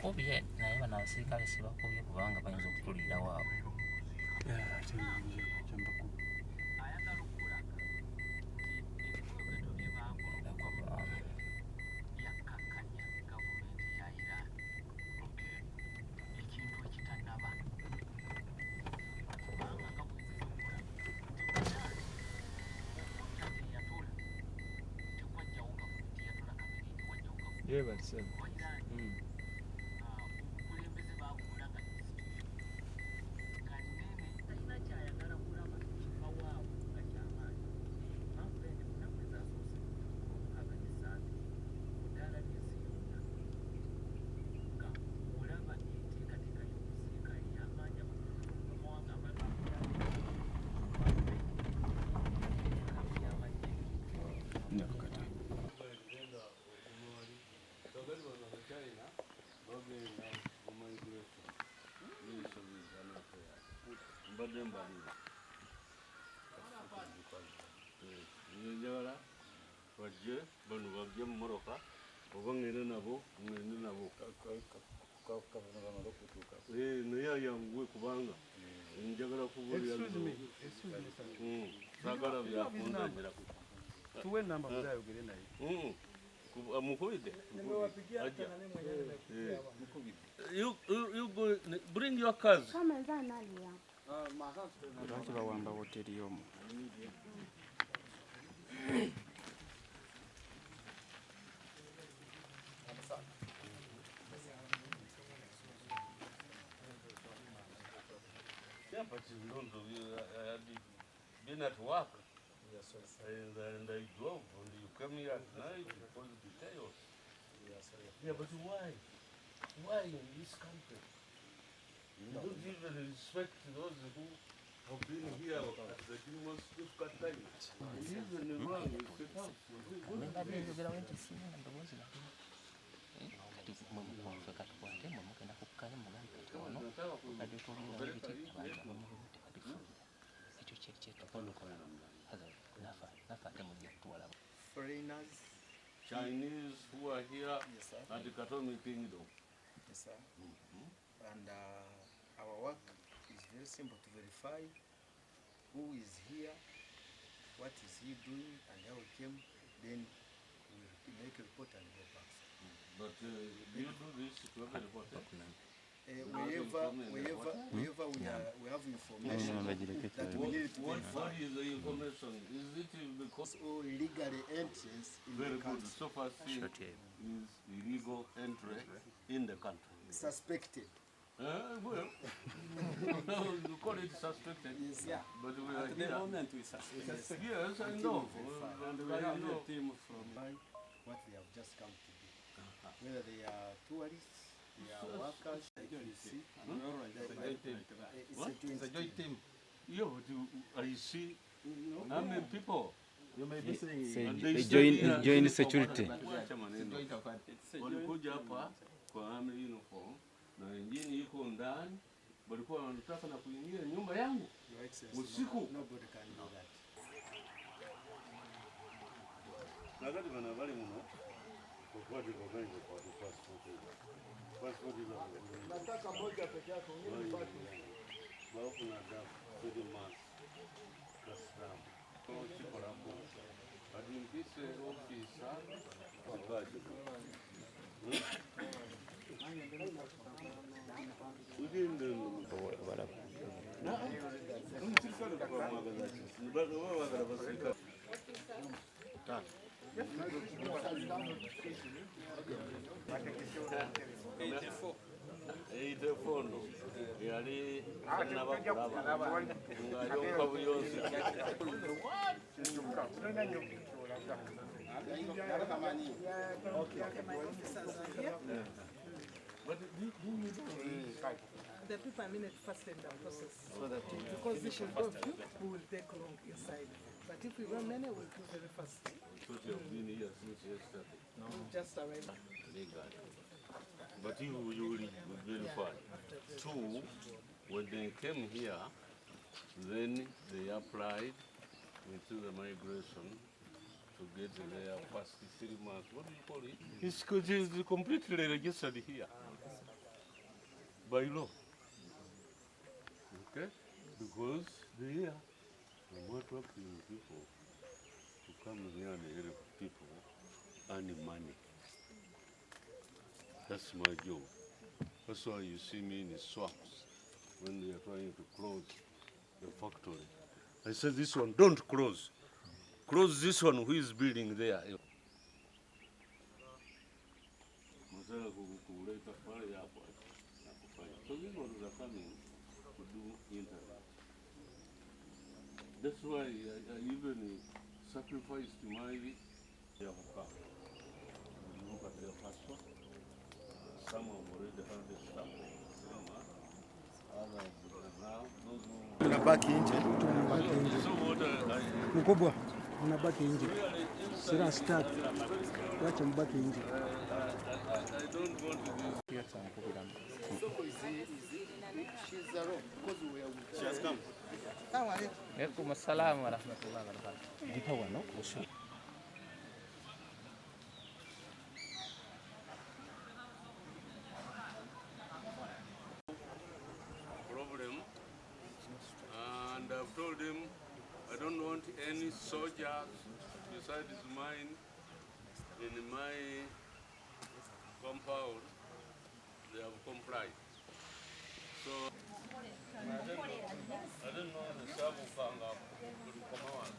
bakubye naye bano abasirikale sibakubye kubanga bayinza okutuliira waabwe. Yeah, but same. njagala bajje bano bajje mu moroka oba ngende nabo naye ayanguwe kubanga njagala kubuulira saagala byakunzanira tuwe namba muzayogere naye mukubide bring your cars lwaki bawamba hoteri y'omu but you know, I had been at work, and I drove, and you come here at night because of the chaos. Yeah, but why? Why in this country? You don't even respect those who have been here at the most difficult times. Even the wrong is set out. Foreigners, Chinese who are here at the Katomi Kingdom. yes sir. And our work is very simple to verify who is here, what is he doing, and how he came. Then we make a report and go back. But you do this to have a report? Wherever we have information that we need to verify. What is the information? Is it because So legally entrance in very the good country, so far is illegal entry in the country? suspected. Well, you call it suspected. Yes, yeah. But we are at the here. moment we suspect. Yes, I know. And we have a team from What they have just come to do. Whether they are tourists, they are workers, like you see. It's a joint team. Yeah, but I see how many people. you may be saying And They stay join here. security. Walikuja hapa kwa army uniform na injini iko ndani, walikuwa wanataka na kuingia nyumba yangu Your Excellency, usiku. nobody can do that. Nakati bana bali muno kwa vengo kwa passport. Passport ile. Nataka moja peke yake ungeni baki. Bafu na dafu kwenye mask. Kasram. Kwa chikora hapo. Adimpise ofisa akaje. Ujinde Wala. umusirikare kwa mwagazaji. Nibaga wao wagarabasika. Eidefono yali nabakulaba ngayonka buyonzi. The people are minute first in the process. Because this should go few, we will take long inside. But if we run many, we'll do very fast. So you have been here since yesterday. We'll just arrive. But you will verify. Two, when they came here, then they applied into the migration to get their first 3 months. What do you call it? It's completely registered here. by law. Okay? Because they are more attracting people to come here and help people earn money. That's my job. That's why you see me in the swaps when they are trying to close the factory. I said, this one, don't close. Close this one who is building there. So these ones are coming to do internet. That's why I even sacrificed my Yahuka. Look at their passport. Some have already had the stuff. Others now, those who... Unabaki nje. So what Mkubwa, unabaki nje. Sina start. Wacha mbaki nje. I don't want to do... She has come. Waalaikum assalam warahmatullahi wabarakatuh. problem, and I've told him I don't want any soldiers besides mine in my compound. They have complied. So I don't know the Sabu Panga will come on.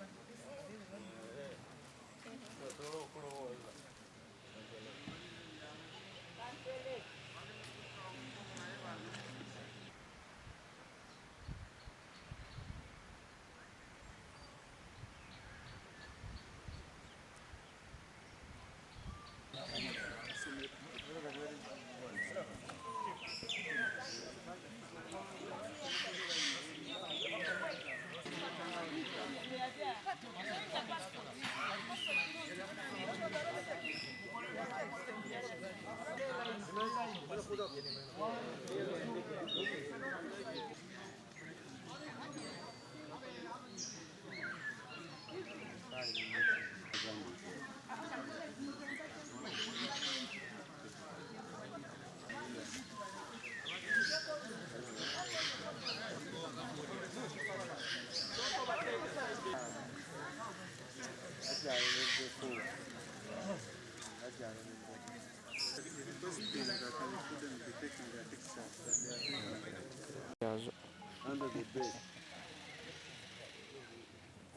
Under the bed.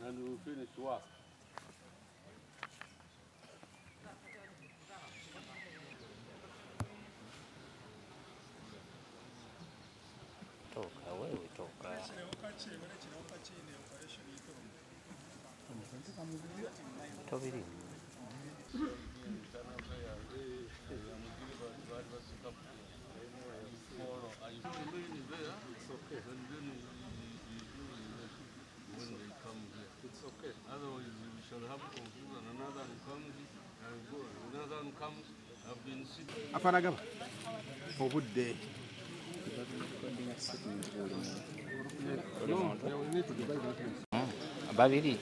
And we'll finish work. Toka wewe, toka. Tobiri. Otherwise, we shall have confusion. Another one comes, and go. Another one comes. I've been sitting. Afanagaba. Obudde. No, we need to divide that. Babiri.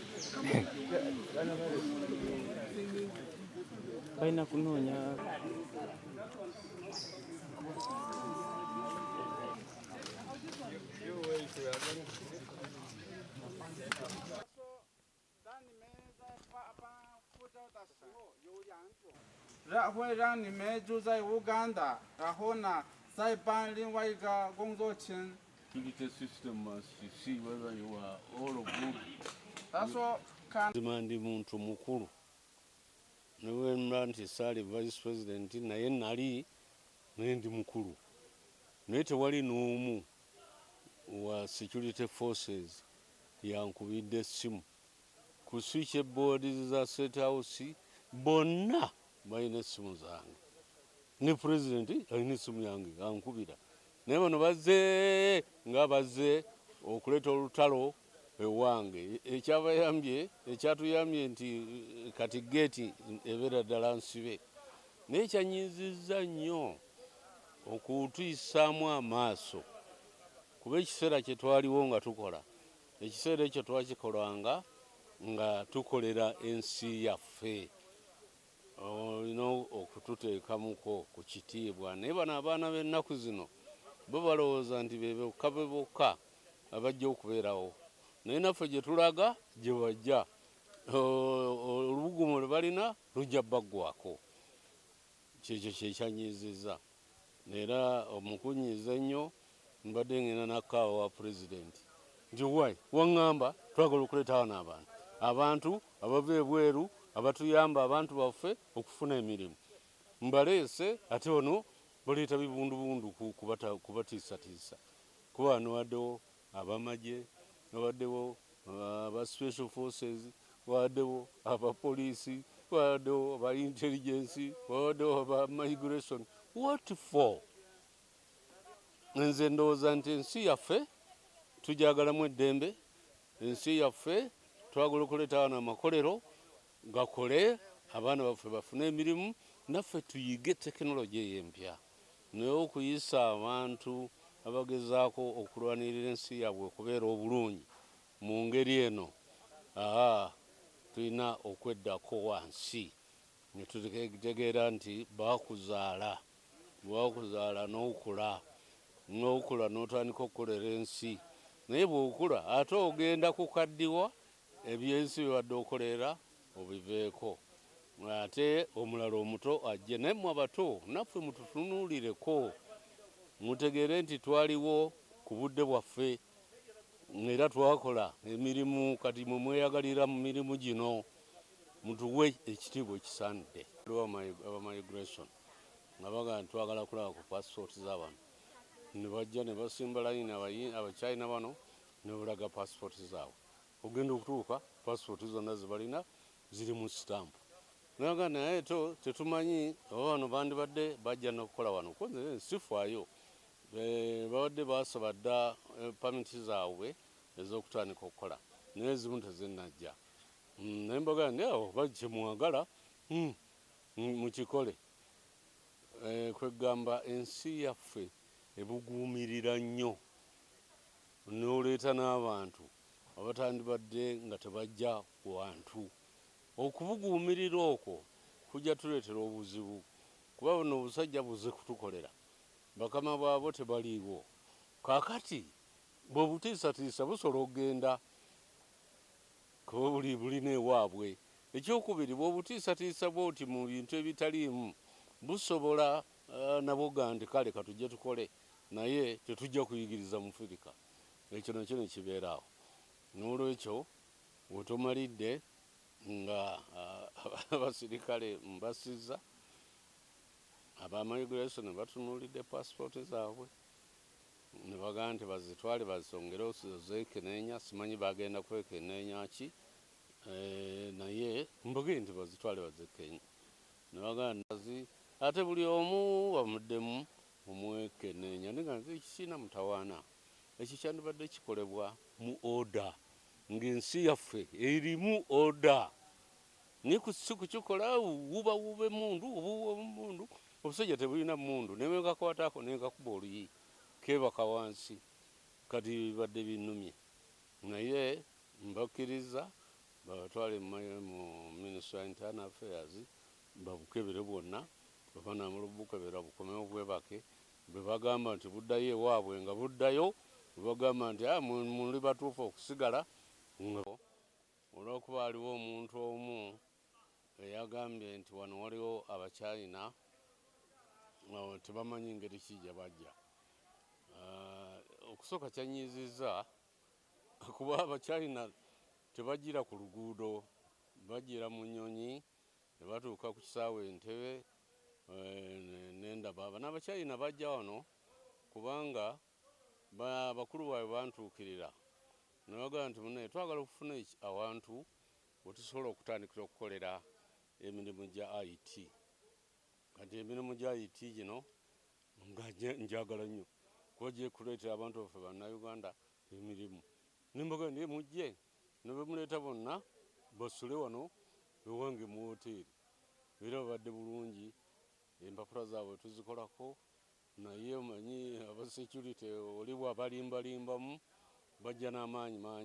Baina kunoonya. Security system must see whether you are all good. Ndi muntu mukulu. Niwe mlanti sali vice president naye nali ndi mukulu. Naye tewali n'omu wa security forces yankubidde essimu. Ku switchboard za State House bonna balina essimu zange. Ne president alina essimu yange ankubira. Naye bano bazze nga bazze okuleeta olutalo ewange. Ekyatuyambye nti kati geeti ebeera ddala nsibe. Naye kyanyizizza nnyo okutuyisaamu amaaso. Kuba ekiseera kye twaliwo nga tukola. Ekiseera ekyo twakikolanga nga tukolera ensi yaffe. Olina okututeekamuko ku kitiibwa. Naye bano abaana b'ennaku zino bo balowooza nti be bokka abajja okubeerawo naye naffe gye tulaga gye bajja olubugumu lwe balina lujja baggwako kyekyo kyekyanyiizizza era omukunyiiza ennyo mbadde ngenda nakaawa wa pulezidenti nti waŋŋamba twagala okuleeta wano abantu abava ebweru abatuyamba abantu baffe okufuna emirimu mbaleese ate ono baleeta bibundubundu kubatiisatiisa kuba wano waddewo abamagye waddewo aba special forces waddewo abapoliisi waddewo aba intelligence waddewo aba migration what for nze ndowooza nti ensi yaffe tujagalamu eddembe ensi yaffe twagala okuleeta wano amakolero gakole abaana baffe bafune emirimu naffe tuyige tekinologi eyo empya naye okuyisa abantu abagezaako okulwanirira ensi yaabwe okubeera obulungi mu ngeri eno tulina okweddako wansi ne tutegeera nti bakuzaala n'okula n'otandika okukolera ensi naye bw'okula ate ogenda kukaddiwa ebyensi bibadde okolera obiveeko ate omulala omuto ajje naye mmwe abato naffe mututunuulireko mutegeere nti twaliwo ku budde bwaffe era twakola emirimu kati mwe mweyagalira mu mirimu gino mutuwe ekitiibwa ekisaanidde aba migration nga baga nti twagala kulaba ku passport z'abantu ne bajja ne basimba layini abachina bano ne balaga passport zaabwe ogenda okutuuka passport zonna zibalina ziri mu stamp naga naye tetumanyi oba bano bandibadde bajja nokukola wano konze sifaayo babadde basaba dda pamiti zaabwe ez'okutandika okukola naye ezimu tezinnajja naye mbaga nti awo bajje mwagala mukikole kwegamba ensi yaffe ebuguumirira nnyo n'oleeta n'abantu abatandibadde nga tebajja ku bantu okubuguumirira okwo kujja tuleetera obuzibu kuba buno obusajja buze kutukolera bakama bwabo tebaliiwo kaakati bw'obutiisatiisa busobola okugenda kuba bulina ewaabwe ekyokubiri bw'obutiisatiisa bwoti mu bintu ebitaliimu busobola nabwo ga nti kale katujje tukole naye tetujja kuyigiriza mufirika ekyo nakyo ne kibeeraawo n'olwekyo wetumalidde nga abasirikale mbasizza abamigration batunuulidde passport zaabwe ne bagaa nti bazitwale bazisongere zekeneenya simanyi bagenda kwekeneenya ki naye mbage nti bazitwale bazekenye ne bagaa nti ate buli omu bamuddemu omwekeneenya nga nze ekikiina mutawaana ekyo kyandibadde kikolebwa mu oda ng'ensi yaffe erimu oda naye si kukikola wuba emundu obusajja tebulina mundu nebwengakwataako nengakuba oluyi kebaka wansi kati bibadde binnumye naye mbakkiriza babatwale mu Ministry of Internal Affairs babukebere bwonna bwebanamulubukebera bukomewo bwebake bwe bagamba nti buddayo ewaabwe nga buddayo bwe bagamba nti muli batuufu okusigala olwokuba aliwo omuntu omu eyagambye nti wano waliwo abachina tebamanyi ngeri ki gye bajja okusooka kyanyiizizza kuba abachina tebajjira ku luguudo bajjira mu nnyonyi ne batuuka ku kisaawe Entebbe nendaba bano abachina bajja wano kubanga bakulu baabwe bantuukirira ne bagamba nti munaye twagala okufuna awantu wetusobola okutandikira okukolera emirimu gya IT kati emirimu gya IT gino nga njagala nnyo kuba gye kuleetera abantu baffe bannayuganda emirimu nembaga ndiye mujje ne bemuleeta bonna basule wano ewange mu woteeri era babadde bulungi empapula zaabwe tuzikolako naye omanyi abasecurity oli bwabalimbalimbamu bajja n'amaanyi mangi